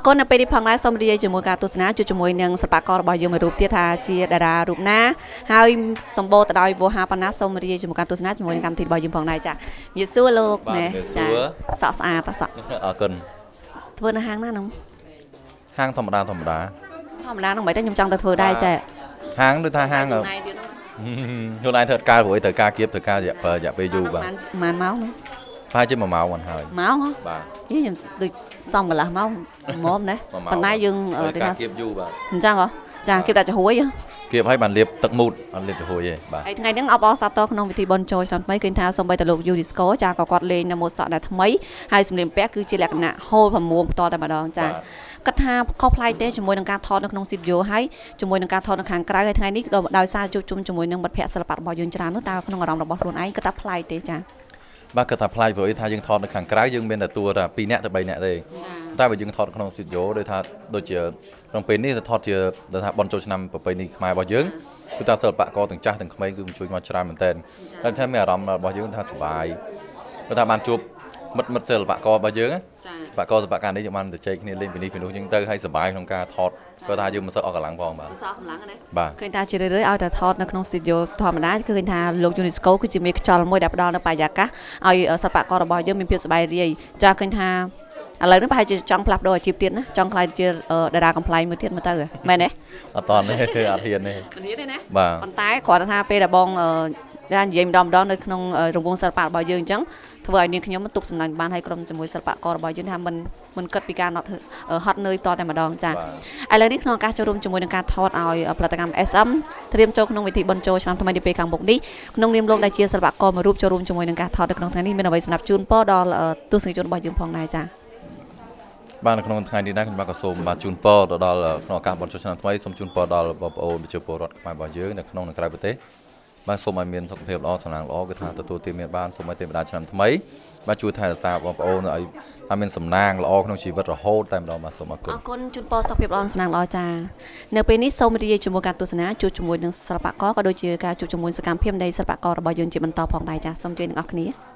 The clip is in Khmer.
កូននៅពេលនេះផងដែរសូមរីករាយជាមួយការទស្សនាជាមួយនឹងសិល្បកររបស់យើងមួយរូបទៀតថាជាតារារូបណាហើយសម្បូរទៅដោយវោហាប៉ុណ្ណាសូមរីករាយជាមួយការទស្សនាជាមួយនឹងកម្មវិធីរបស់យើងផងដែរចានិយាយសួរលោកណែចាសក់ស្អាតសក់អរគុណធ្វើនៅហាងណានោះហាងធម្មតាហ្នឹងមិនតែខ្ញុំចង់ទៅធ្វើដែរចាហាងដូចថាហាងខ្លួនឯងធ្វើការរួយត្រូវការគៀបត្រូវការរយៈពេលយូរបាទម៉ានមកប្រហែលជា1ម៉ោងហ្នឹងហើយម៉ោងបាទខ្ញុំដូចសំកន្លះម៉ោងមុំណាប៉ុន្តែយើងទៅថាគៀបយូរបាទអញ្ចឹងហ៎ចាគៀបដាក់ចំហួយគៀបឲ្យបានលាបទឹកមូតអត់លាបចំហួយទេបាទហើយថ្ងៃហ្នឹងអបអរសាទរក្នុងពិធីបុណ្យចូលឆ្នាំថ្មីឃើញថាសូម្បីតែលោក UNESCO ចាក៏គាត់លេងនៅម៉ូតសក់ដែលថ្មីហើយសម្លៀកបំពាក់គឺជាលក្ខណៈហូល6ផ្ទាល់តែម្ដងចាគាត់ថាខុសប្លែកទេជាមួយនឹងការថតនៅក្នុងស្ទូឌីយោហើយជាមួយនឹងការថតនៅខាងក្រៅហើយថ្ងៃនេះដោយសារជួបជុំជាមួយនឹងមិត្តភ័ក្តិសិល្បៈរបស់យើងច្រើននោះតើក្នុងអារម្មណ៍របស់ខ្លួនឯងគាត់ថាប្លែកទេចាបាទគាត់ថាប្លែកព្រោះថាយើងថតនៅខាងក្រៅយើងមានតែតួថា2នាក់ទៅ3នាក់ទេតែបើយើងថតក្នុងស្ទូឌីយោដូចជាក្នុងពេលនេះទៅថតជាដូចថាបនចូលឆ្នាំប្រពៃណីខ្មែររបស់យើងគឺថាសិល្បករទាំងចាស់ទាំងក្មេងគឺជួយមកច្រើនមែនទែនតែថាមានអារម្មណ៍របស់យើងថាសុបាយគាត់ថាបានជួបមិត្តសិល្បកររបស់យើងសិល្បករនេះយើងបានទៅជែកគ្នាលេងពីនេះពីនោះយើងទៅឲ្យសុបាយក្នុងការថតគាត់ថាយើងមិនសូវអស់កម្លាំងផងបាទមិនសូវអស់កម្លាំងទេបាទឃើញថាជារឿយៗឲ្យតែថតនៅក្នុងស្ទូឌីយោធម្មតាគឺឃើញថាលោក UNESCO គឺជាមេខ្យល់មួយដែលផ្ដល់នៅបរិយាកាសឲ្យសិល្បកររបស់យើងមានភាពសប្បាយរីកចាឃើញថាឥឡូវនេះប្រហែលជាចង់ផ្លាស់ប្ដូរអាជីពទៀតណាចង់ខ្លាយជាតារាកំប្លែងមួយទៀតមកទៅមែនទេអត់តទេអត់ហ៊ានទេមិនហ៊ានទេណាបាទប៉ុន្តែគ្រាន់តែថាពេលដែលបងនិយាយម្ដងនៅក្នុងរង្វង់សិល្បៈរបស់យើងអញ្ចឹងធ្វើឲ្យនាងខ្ញុំទប់សំណាញ់បានឲ្យក្រុមជាមួយសិល្បកររបស់យើងថាមិនគិតពីការហត់នឿយតតែម្ដងចាឥឡូវនេះក្នុងឱកាសចូលរួមជាមួយនឹងការថតឲ្យផលិតកម្ម SM ត្រៀមចូលក្នុងវិធីបុណ្យចូលឆ្នាំថ្មីនាពេលខាងមុខនេះក្នុងនាមលោកដែលជាសិល្បករមួយរូបចូលរួមជាមួយនឹងការថតនៅក្នុងថ្ងៃនេះមានអ្វីសម្រាប់ជូនពរដល់ទស្សនិកជនរបស់យើងផងដែរចាបាទនៅក្នុងថ្ងៃនេះដែរខ្ញុំបាទក៏សូមបាទជូនពរទៅដល់ក្នុងឱកាសបុណ្យចូលឆ្នាំថ្មីសូមជូនពរដល់បងប្អូនប្រជាពលរដ្ឋខ្មែររបស់យើងនៅក្នុងនិងក្រៅប្រទេសបាទសូមឲ្យមានសុខភាពល្អសំណាងល្អគឺថាទទួលទានមានបានសូមឲ្យទេវតាឆ្នាំថ្មីបាទជួយថែរក្សាបងប្អូនឲ្យមានសំណាងល្អក្នុងជីវិតរហូតតែម្ដងបាទសូមអរគុណអរគុណជូនពរសុខភាពល្អសំណាងល្អចានៅពេលនេះសូមរីករាយជាមួយការទស្សនាជួបជាមួយនឹងសិល្បករក៏ដូចជាការជួបជាមួយសកម្មភាពនៃសិល្បកររបស់យើងជាបន្តផងដែរចាសូមជម្រាបអ្នកនរគ្នា